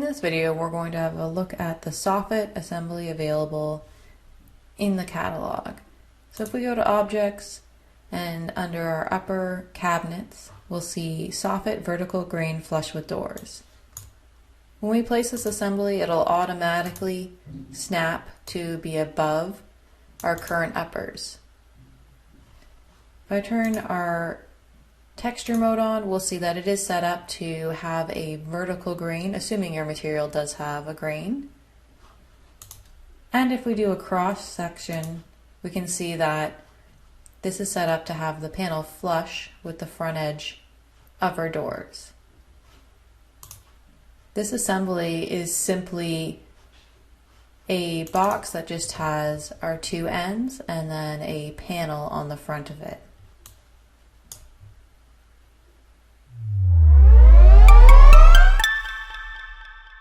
this video, we're going to have a look at the Soffit assembly available in the catalog. So if we go to Objects and under our upper cabinets, we'll see Soffit vertical grain flush with doors. When we place this assembly, it'll automatically snap to be above our current uppers. If I turn our texture mode on, we'll see that it is set up to have a vertical grain, assuming your material does have a grain. And if we do a cross section, we can see that this is set up to have the panel flush with the front edge of our doors. This assembly is simply a box that just has our two ends and then a panel on the front of it.